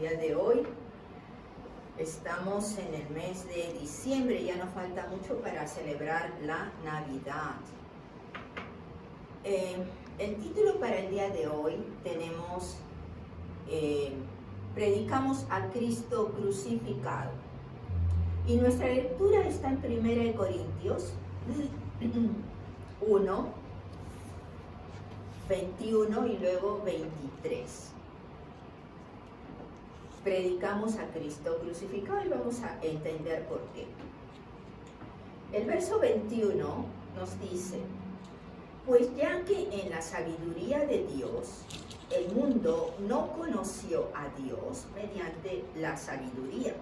día de hoy. Estamos en el mes de diciembre, ya nos falta mucho para celebrar la Navidad. El título para el día de hoy tenemos Predicamos a Cristo crucificado. Y nuestra lectura está en 1 Corintios 1, 21 y luego 23. Predicamos a Cristo crucificado y vamos a entender por qué. El verso 21 nos dice: pues ya que en la sabiduría de Dios el mundo no conoció a Dios mediante la sabiduría,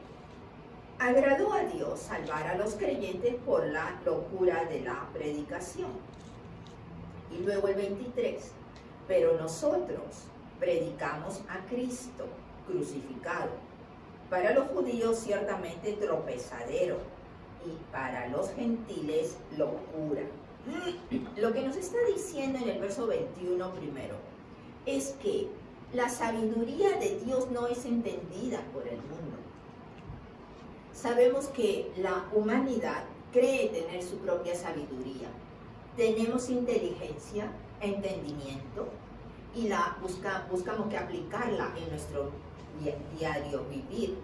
agradó a Dios salvar a los creyentes por la locura de la predicación. Y luego el 23, pero nosotros predicamos a Cristo crucificado, para los judíos ciertamente tropezadero y para los gentiles locura. Lo que nos está diciendo en el verso 21 primero es que la sabiduría de Dios no es entendida por el mundo. Sabemos que la humanidad cree tener su propia sabiduría. Tenemos inteligencia, entendimiento y buscamos que aplicarla en nuestro diario vivir.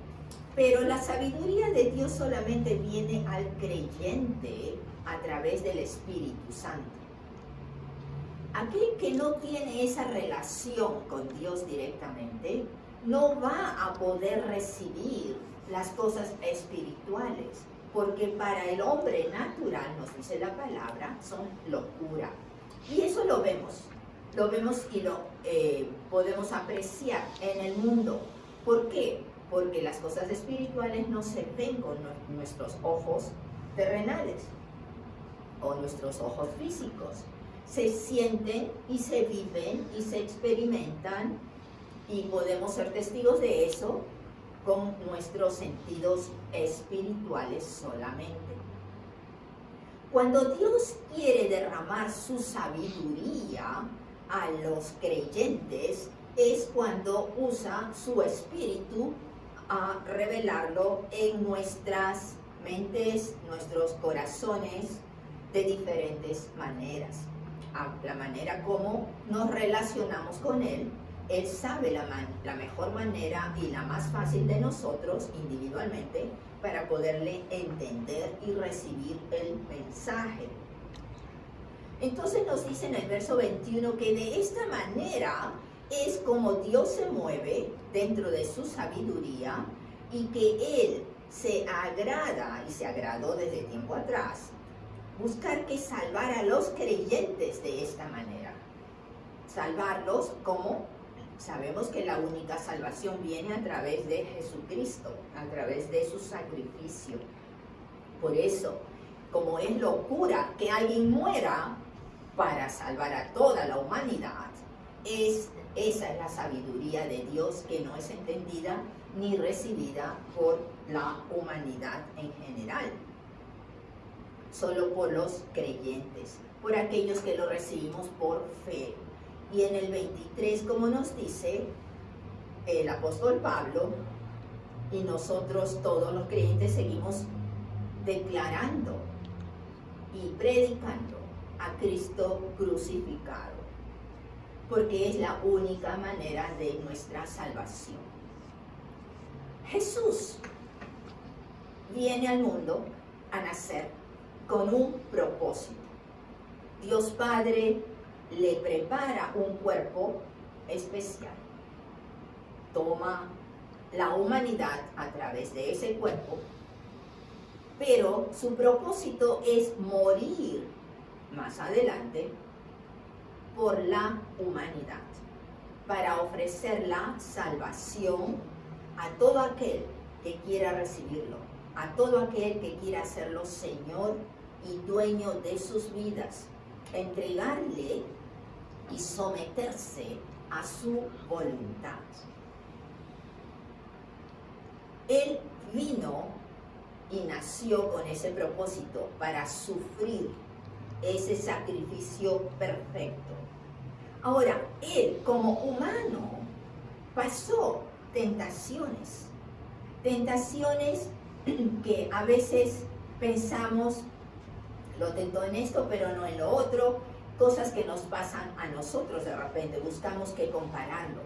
Pero la sabiduría de Dios solamente viene al creyente a través del Espíritu Santo. Aquel que no tiene esa relación con Dios directamente no va a poder recibir las cosas espirituales, porque para el hombre natural, nos dice la palabra, son locura. Y eso lo vemos y lo podemos apreciar en el mundo. ¿Por qué? Porque las cosas espirituales no se ven con nuestros ojos terrenales o nuestros ojos físicos. Se sienten y se viven y se experimentan, y podemos ser testigos de eso con nuestros sentidos espirituales solamente. Cuando Dios quiere derramar su sabiduría a los creyentes, es cuando usa su espíritu a revelarlo en nuestras mentes, nuestros corazones, de diferentes maneras. La manera como nos relacionamos con Él, Él sabe la mejor manera y la más fácil de nosotros individualmente para poderle entender y recibir el mensaje. Entonces nos dice en el verso 21 que de esta manera es como Dios se mueve dentro de su sabiduría, y que Él se agrada y se agradó desde tiempo atrás buscar que salvar a los creyentes de esta manera. Salvarlos como sabemos que la única salvación viene a través de Jesucristo, a través de su sacrificio. Por eso, como es locura que alguien muera para salvar a toda la humanidad, esa es la sabiduría de Dios, que no es entendida ni recibida por la humanidad en general, solo por los creyentes, por aquellos que lo recibimos por fe. Y en el 23, como nos dice el apóstol Pablo, y nosotros todos los creyentes seguimos declarando y predicando a Cristo crucificado, porque es la única manera de nuestra salvación. Jesús viene al mundo a nacer con un propósito. Dios Padre le prepara un cuerpo especial. Toma la humanidad a través de ese cuerpo, pero su propósito es morir más adelante por la humanidad, para ofrecer la salvación a todo aquel que quiera recibirlo, a todo aquel que quiera hacerlo Señor y dueño de sus vidas, entregarle y someterse a su voluntad. Él vino y nació con ese propósito, para sufrir ese sacrificio perfecto. Ahora, Él como humano pasó tentaciones. Tentaciones que a veces pensamos, lo tentó en esto, pero no en lo otro. Cosas que nos pasan a nosotros de repente, buscamos que compararlo.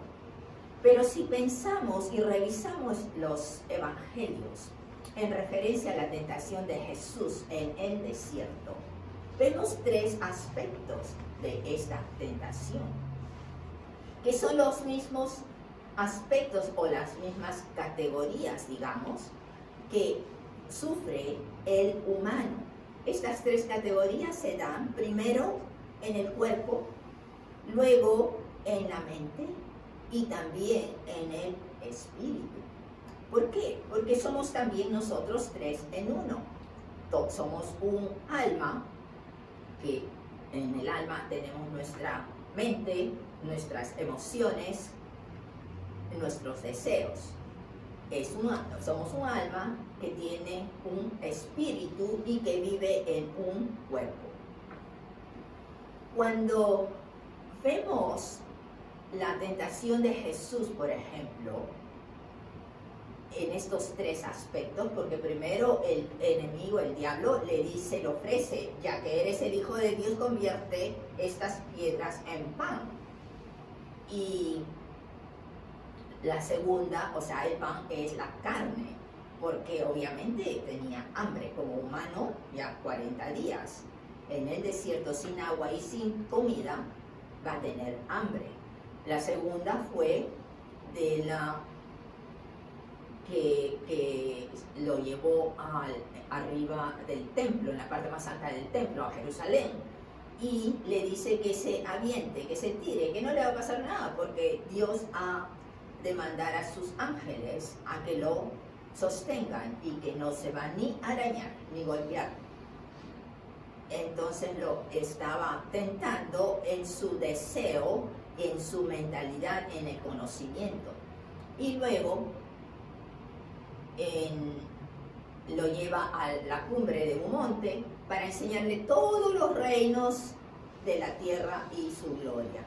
Pero si pensamos y revisamos los evangelios en referencia a la tentación de Jesús en el desierto, vemos tres aspectos de esta tentación, que son los mismos aspectos o las mismas categorías, digamos, que sufre el humano. Estas tres categorías se dan primero en el cuerpo, luego en la mente y también en el espíritu. ¿Por qué? Porque somos también nosotros tres en uno. Somos un alma, que en el alma tenemos nuestra mente, nuestras emociones, nuestros deseos. Somos un alma que tiene un espíritu y que vive en un cuerpo. Cuando vemos la tentación de Jesús, por ejemplo, en estos tres aspectos, porque primero el enemigo, el diablo, le dice, le ofrece, ya que eres el Hijo de Dios, convierte estas piedras en pan. Y la segunda, o sea, el pan es la carne, porque obviamente tenía hambre como humano ya 40 días. En el desierto sin agua y sin comida va a tener hambre. La segunda fue de la que lo llevó arriba del templo, en la parte más alta del templo, a Jerusalén, y le dice que se aviente, que se tire, que no le va a pasar nada, porque Dios ha de mandar a sus ángeles a que lo sostengan y que no se va ni a arañar ni golpear. Entonces lo estaba tentando en su deseo, en su mentalidad, en el conocimiento. Y luego lo lleva a la cumbre de un monte para enseñarle todos los reinos de la tierra y su gloria.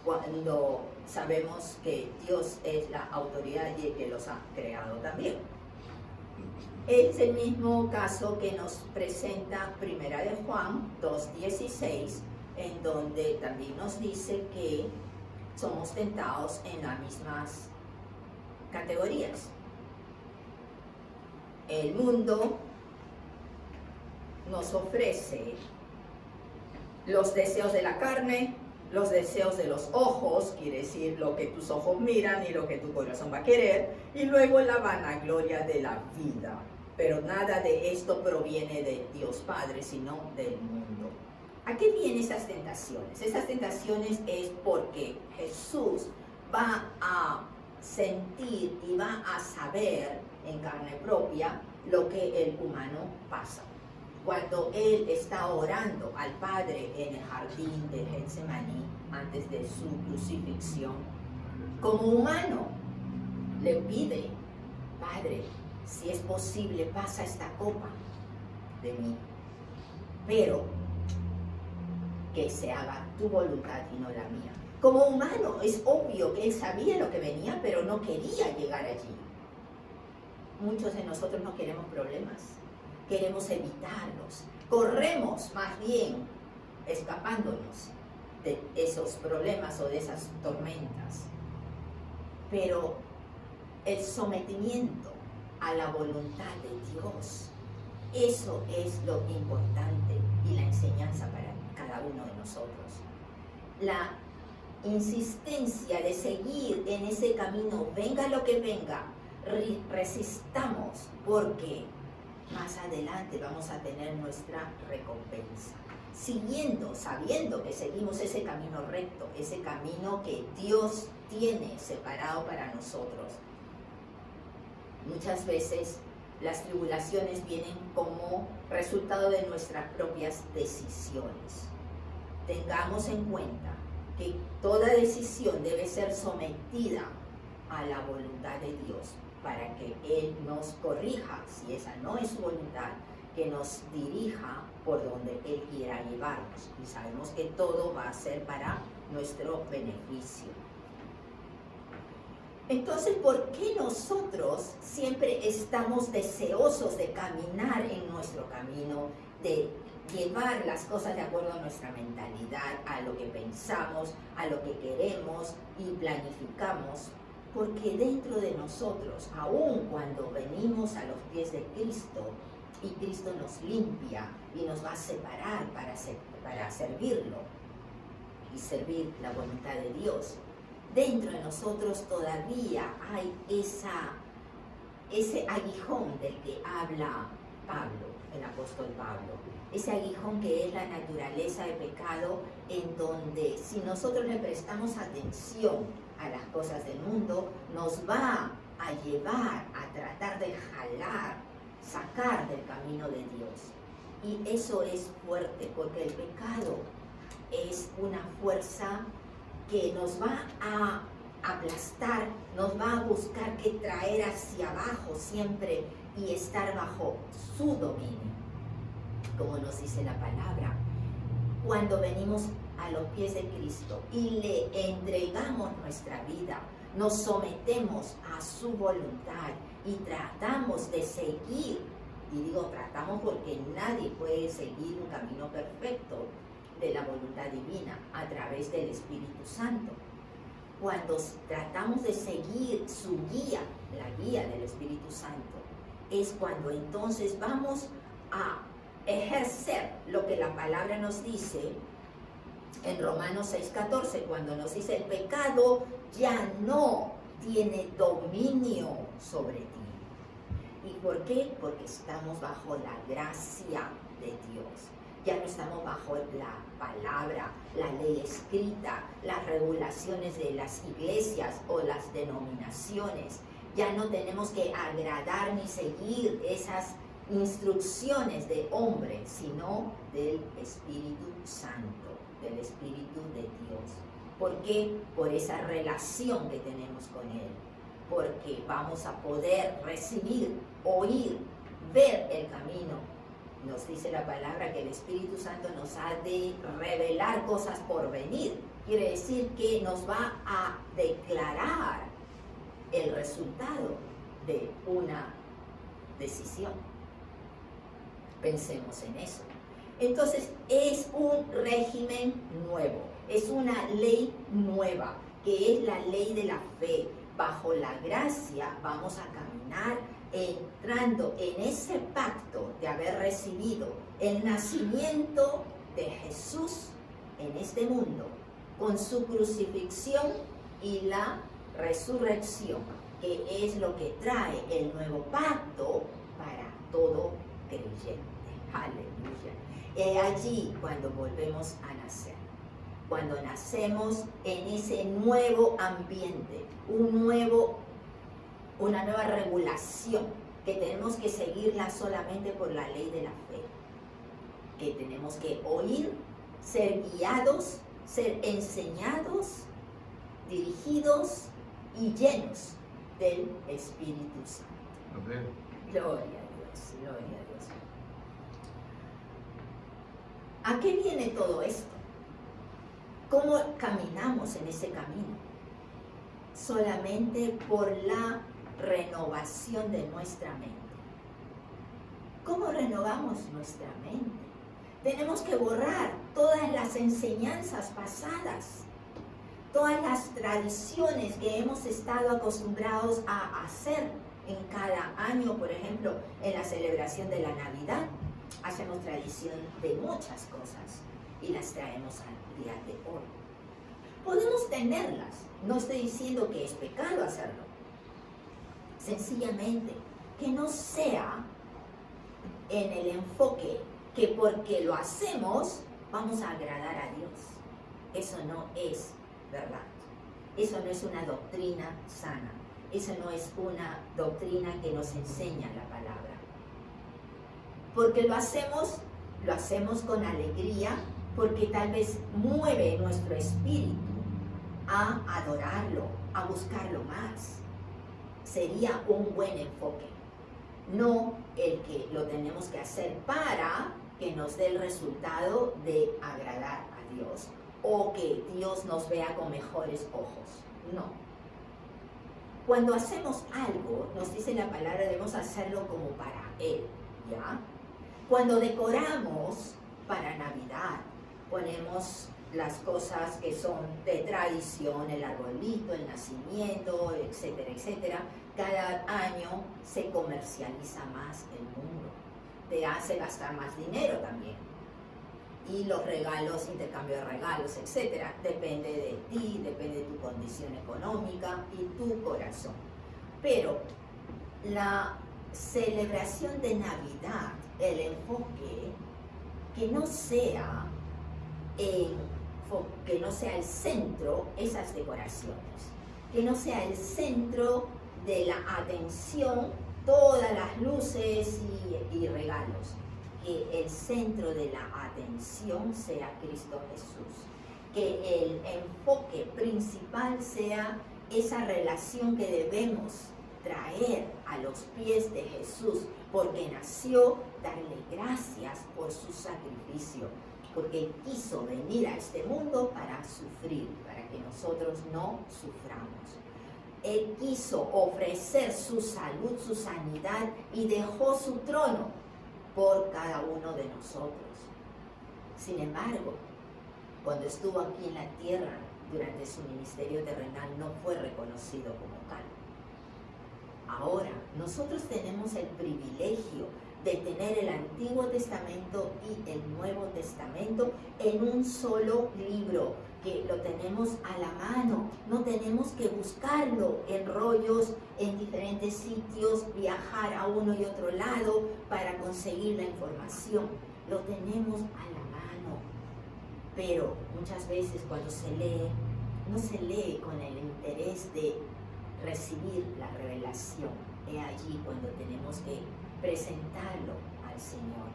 Cuando sabemos que Dios es la autoridad y el que los ha creado también. Es el mismo caso que nos presenta Primera de Juan 2:16, en donde también nos dice que somos tentados en las mismas categorías. El mundo nos ofrece los deseos de la carne, los deseos de los ojos, quiere decir lo que tus ojos miran y lo que tu corazón va a querer, y luego la vanagloria de la vida. Pero nada de esto proviene de Dios Padre, sino del mundo. ¿A qué vienen estas tentaciones? Estas tentaciones es porque Jesús va a sentir y va a saber en carne propia lo que el humano pasa. Cuando él está orando al Padre en el jardín de Getsemaní antes de su crucifixión, como humano le pide, Padre, si es posible, pasa esta copa de mí, pero que se haga tu voluntad y no la mía. Como humano es obvio que él sabía lo que venía, pero no quería llegar allí. Muchos de nosotros no queremos problemas, queremos evitarlos, corremos más bien escapándonos de esos problemas o de esas tormentas. Pero el sometimiento a la voluntad de Dios, eso es lo importante y la enseñanza para cada uno de nosotros. La insistencia de seguir en ese camino, venga lo que venga, resistamos, porque más adelante vamos a tener nuestra recompensa. Siguiendo, sabiendo que seguimos ese camino recto, ese camino que Dios tiene separado para nosotros. Muchas veces las tribulaciones vienen como resultado de nuestras propias decisiones. Tengamos en cuenta que toda decisión debe ser sometida a la voluntad de Dios para que Él nos corrija, si esa no es su voluntad, que nos dirija por donde Él quiera llevarnos. Y sabemos que todo va a ser para nuestro beneficio. Entonces, ¿por qué nosotros siempre estamos deseosos de caminar en nuestro camino, de llevar las cosas de acuerdo a nuestra mentalidad, a lo que pensamos, a lo que queremos y planificamos? Porque dentro de nosotros, aun cuando venimos a los pies de Cristo y Cristo nos limpia y nos va a separar para servirlo y servir la voluntad de Dios, dentro de nosotros todavía hay ese aguijón del que habla Pablo, el apóstol Pablo, ese aguijón que es la naturaleza de pecado, en donde si nosotros le prestamos atención a las cosas del mundo, nos va a llevar a tratar de sacar del camino de Dios. Y eso es fuerte, porque el pecado es una fuerza que nos va a aplastar, nos va a buscar que traer hacia abajo siempre y estar bajo su dominio, como nos dice la palabra. Cuando venimos a los pies de Cristo y le entregamos nuestra vida, nos sometemos a su voluntad y tratamos de seguir, y digo tratamos porque nadie puede seguir un camino perfecto de la voluntad divina a través del Espíritu Santo. Cuando tratamos de seguir su guía, la guía del Espíritu Santo, es cuando entonces vamos a ejercer lo que la palabra nos dice en Romanos 6:14, cuando nos dice: el pecado ya no tiene dominio sobre ti. ¿Y por qué? Porque estamos bajo la gracia de Dios. Ya no estamos bajo la palabra, la ley escrita, las regulaciones de las iglesias o las denominaciones. Ya no tenemos que agradar ni seguir esas instrucciones de hombre, sino del Espíritu Santo, del Espíritu de Dios. ¿Por qué? Por esa relación que tenemos con Él. Porque vamos a poder recibir, oír, ver el camino. Nos dice la palabra que el Espíritu Santo nos ha de revelar cosas por venir. Quiere decir que nos va a declarar el resultado de una decisión. Pensemos en eso. Entonces, es un régimen nuevo, es una ley nueva, que es la ley de la fe. Bajo la gracia vamos a caminar entrando en ese pacto de haber recibido el nacimiento de Jesús en este mundo, con su crucifixión y la resurrección, que es lo que trae el nuevo pacto para todo creyente. Aleluya. Es allí cuando volvemos a nacer, cuando nacemos en ese nuevo ambiente, una nueva regulación, que tenemos que seguirla solamente por la ley de la fe, que tenemos que oír, ser guiados, ser enseñados, dirigidos y llenos del Espíritu Santo. Amén. Gloria a Dios, gloria a Dios. ¿A qué viene todo esto? ¿Cómo caminamos en ese camino? Solamente por la renovación de nuestra mente. ¿Cómo renovamos nuestra mente? Tenemos que borrar todas las enseñanzas pasadas, todas las tradiciones que hemos estado acostumbrados a hacer en cada año. Por ejemplo, en la celebración de la Navidad, hacemos tradición de muchas cosas y las traemos al día de hoy. Podemos tenerlas, no estoy diciendo que es pecado hacerlo, sencillamente que no sea en el enfoque que porque lo hacemos vamos a agradar a Dios. Eso no es verdad, eso no es una doctrina sana, eso no es una doctrina que nos enseña la palabra. Porque lo hacemos con alegría, porque tal vez mueve nuestro espíritu a adorarlo, a buscarlo más. Sería un buen enfoque, no el que lo tenemos que hacer para que nos dé el resultado de agradar a Dios o que Dios nos vea con mejores ojos. No. Cuando hacemos algo, nos dice la palabra, debemos hacerlo como para Él, ¿ya? Cuando decoramos para Navidad, ponemos las cosas que son de tradición, el arbolito, el nacimiento, etcétera, etcétera. Cada año se comercializa más el mundo, te hace gastar más dinero también. Y los regalos, intercambio de regalos, etcétera, depende de ti, depende de tu condición económica y tu corazón. Pero la celebración de Navidad, el enfoque, que no sea el centro esas decoraciones, que no sea el centro de la atención todas las luces y regalos, que el centro de la atención sea Cristo Jesús, que el enfoque principal sea esa relación que debemos traer a los pies de Jesús, porque nació, darle gracias por su sacrificio, porque quiso venir a este mundo para sufrir, para que nosotros no suframos. Él quiso ofrecer su salud, su sanidad, y dejó su trono por cada uno de nosotros. Sin embargo, cuando estuvo aquí en la tierra durante su ministerio terrenal, no fue reconocido como tal. Ahora, nosotros tenemos el privilegio de tener el Antiguo Testamento y el Nuevo Testamento en un solo libro, que lo tenemos a la mano. No tenemos que buscarlo en rollos, en diferentes sitios, viajar a uno y otro lado para conseguir la información. Lo tenemos a la mano. Pero muchas veces cuando se lee, no se lee con el interés de recibir la revelación. He allí cuando tenemos que presentarlo al Señor,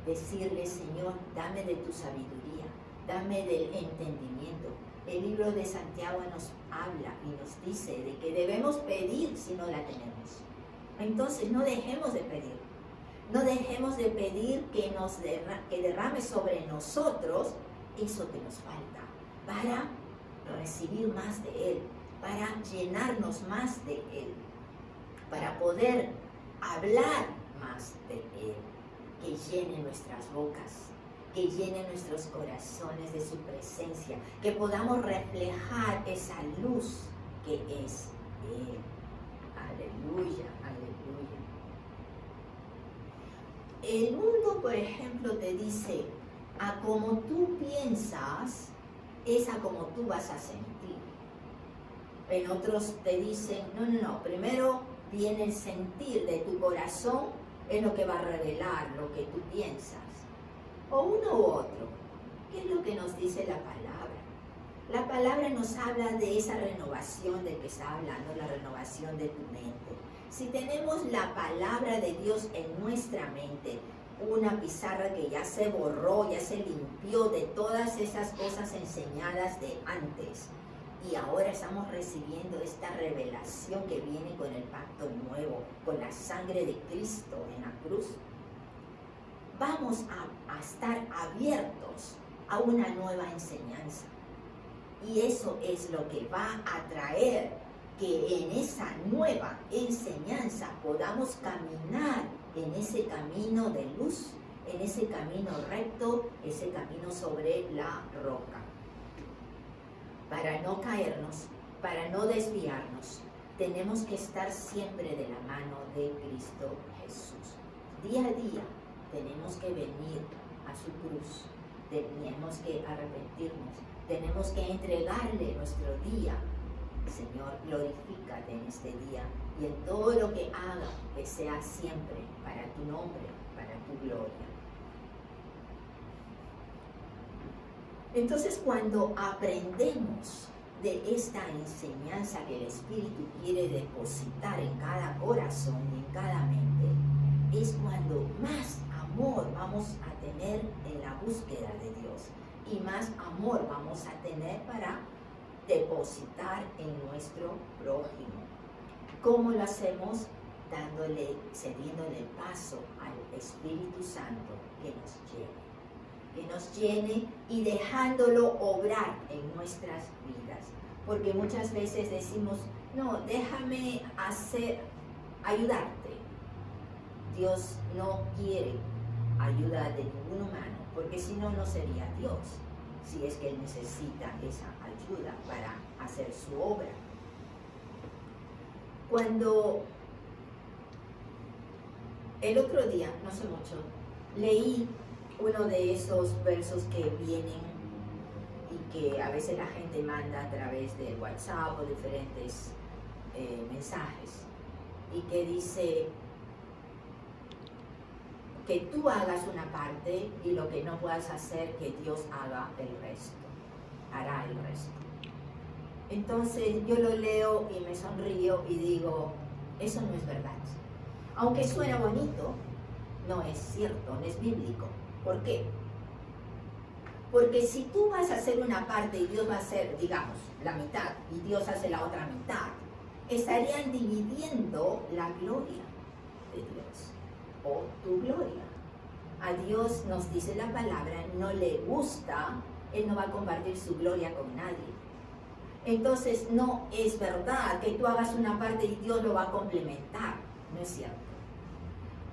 decirle: Señor, dame de tu sabiduría, dame del entendimiento. El libro de Santiago nos habla y nos dice de que debemos pedir si no la tenemos. Entonces no dejemos de pedir, no dejemos de pedir que derrame sobre nosotros eso que nos falta, para recibir más de Él, para llenarnos más de Él, para poder hablar más de Él, que llene nuestras bocas, que llene nuestros corazones de su presencia, que podamos reflejar esa luz que es Él. Aleluya, aleluya. El mundo, por ejemplo, te dice: a como tú piensas, es a como tú vas a sentir. En otros te dicen: no, primero viene el sentir de tu corazón, es lo que va a revelar lo que tú piensas. O uno u otro. ¿Qué es lo que nos dice la palabra? La palabra nos habla de esa renovación de que está hablando, la renovación de tu mente. Si tenemos la palabra de Dios en nuestra mente, una pizarra que ya se borró, ya se limpió de todas esas cosas enseñadas de antes, y ahora estamos recibiendo esta revelación que viene con el pacto nuevo, con la sangre de Cristo en la cruz, vamos a estar abiertos a una nueva enseñanza. Y eso es lo que va a traer que en esa nueva enseñanza podamos caminar en ese camino de luz, en ese camino recto, ese camino sobre la roca. Para no caernos, para no desviarnos, tenemos que estar siempre de la mano de Cristo Jesús. Día a día tenemos que venir a su cruz, tenemos que arrepentirnos, tenemos que entregarle nuestro día. Señor, glorifícate en este día, y en todo lo que haga, que sea siempre para tu nombre, para tu gloria. Entonces, cuando aprendemos de esta enseñanza que el Espíritu quiere depositar en cada corazón y en cada mente, es cuando más amor vamos a tener en la búsqueda de Dios, y más amor vamos a tener para depositar en nuestro prójimo. ¿Cómo lo hacemos? Cediéndole paso al Espíritu Santo que nos llene y dejándolo obrar en nuestras vidas. Porque muchas veces decimos: no, déjame ayudarte. Dios no quiere ayuda de ningún humano, porque si no, no sería Dios, si es que Él necesita esa ayuda para hacer su obra. Cuando el otro día, no sé mucho, leí uno de esos versos que vienen y que a veces la gente manda a través de WhatsApp o diferentes mensajes, y que dice que tú hagas una parte y lo que no puedas hacer, que Dios haga el resto, hará el resto. Entonces yo lo leo y me sonrío y digo, eso no es verdad. Aunque suena bonito, no es cierto, no es bíblico. ¿Por qué? Porque si tú vas a hacer una parte y Dios va a hacer, digamos, la mitad y Dios hace la otra mitad, estarían dividiendo la gloria de Dios o tu gloria. A Dios, nos dice la palabra, no le gusta, Él no va a compartir su gloria con nadie. Entonces no es verdad que tú hagas una parte y Dios lo va a complementar, no es cierto.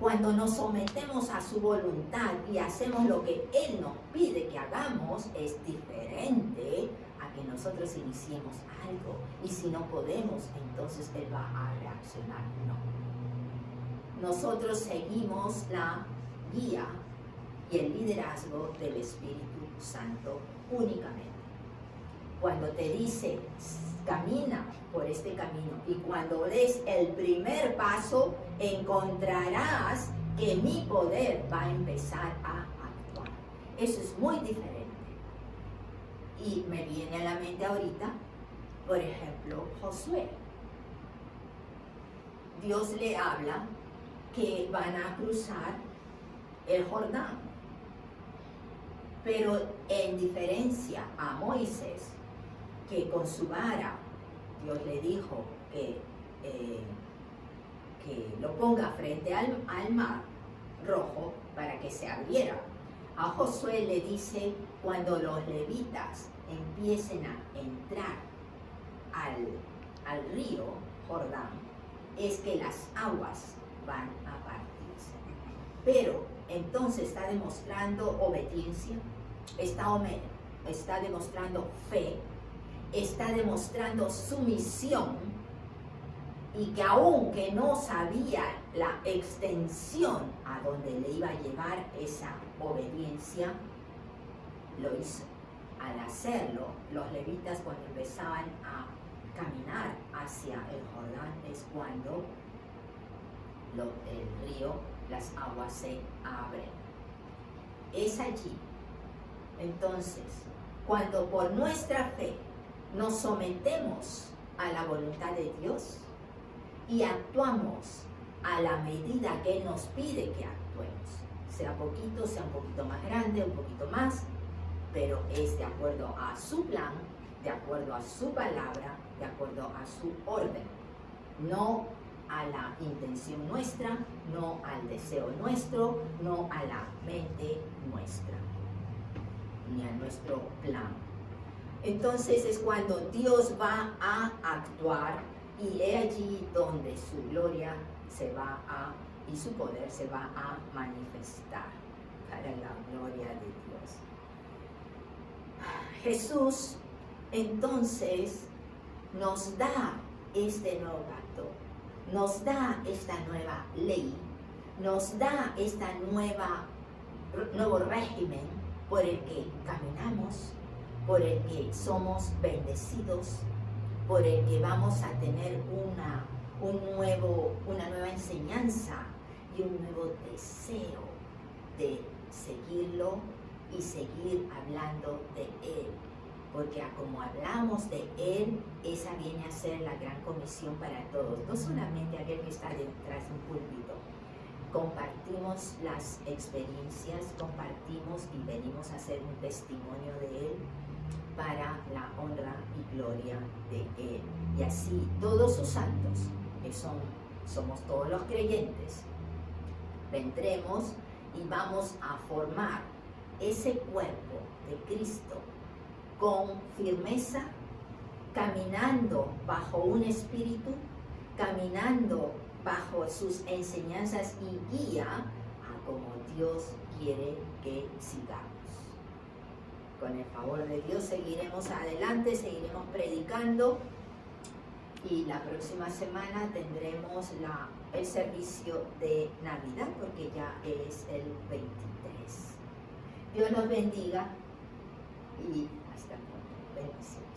Cuando nos sometemos a su voluntad y hacemos lo que Él nos pide que hagamos, es diferente a que nosotros iniciemos algo. Y si no podemos, entonces Él va a reaccionar. No. Nosotros seguimos la guía y el liderazgo del Espíritu Santo únicamente. Cuando te dice, camina por este camino, y cuando des el primer paso, encontrarás que mi poder va a empezar a actuar. Eso es muy diferente. Y me viene a la mente ahorita, por ejemplo, Josué. Dios le habla que van a cruzar el Jordán. Pero en diferencia a Moisés, que con su vara Dios le dijo que lo ponga frente al mar rojo para que se abriera. A Josué le dice, cuando los levitas empiecen a entrar al río Jordán, es que las aguas van a partirse. Pero entonces está demostrando obediencia, está demostrando fe, está demostrando sumisión, y que aunque no sabía la extensión a donde le iba a llevar esa obediencia, lo hizo. Al hacerlo, los levitas, cuando empezaban a caminar hacia el Jordán, es cuando el río, las aguas se abren. Es allí. Entonces, cuando por nuestra fe nos sometemos a la voluntad de Dios y actuamos a la medida que Él nos pide que actuemos, sea poquito, sea un poquito más grande, un poquito más, pero es de acuerdo a su plan, de acuerdo a su palabra, de acuerdo a su orden, no a la intención nuestra, no al deseo nuestro, no a la mente nuestra, ni a nuestro plan. Entonces es cuando Dios va a actuar, y es allí donde su gloria y su poder se va a manifestar para la gloria de Dios. Jesús entonces nos da este nuevo pacto, nos da esta nueva ley, nos da este nuevo régimen por el que caminamos, por el que somos bendecidos, por el que vamos a tener una nueva enseñanza y un nuevo deseo de seguirlo y seguir hablando de Él. Porque como hablamos de Él, esa viene a ser la gran comisión para todos, no solamente aquel que está detrás de un púlpito. Compartimos las experiencias, compartimos y venimos a hacer un testimonio de Él para la honra y gloria de Él. Y así todos sus santos, que somos todos los creyentes, vendremos y vamos a formar ese cuerpo de Cristo con firmeza, caminando bajo un espíritu, caminando bajo sus enseñanzas y guía a como Dios quiere que sigamos. Con el favor de Dios seguiremos adelante, seguiremos predicando y la próxima semana tendremos el servicio de Navidad porque ya es el 23. Dios nos bendiga y hasta pronto. Bendiciones.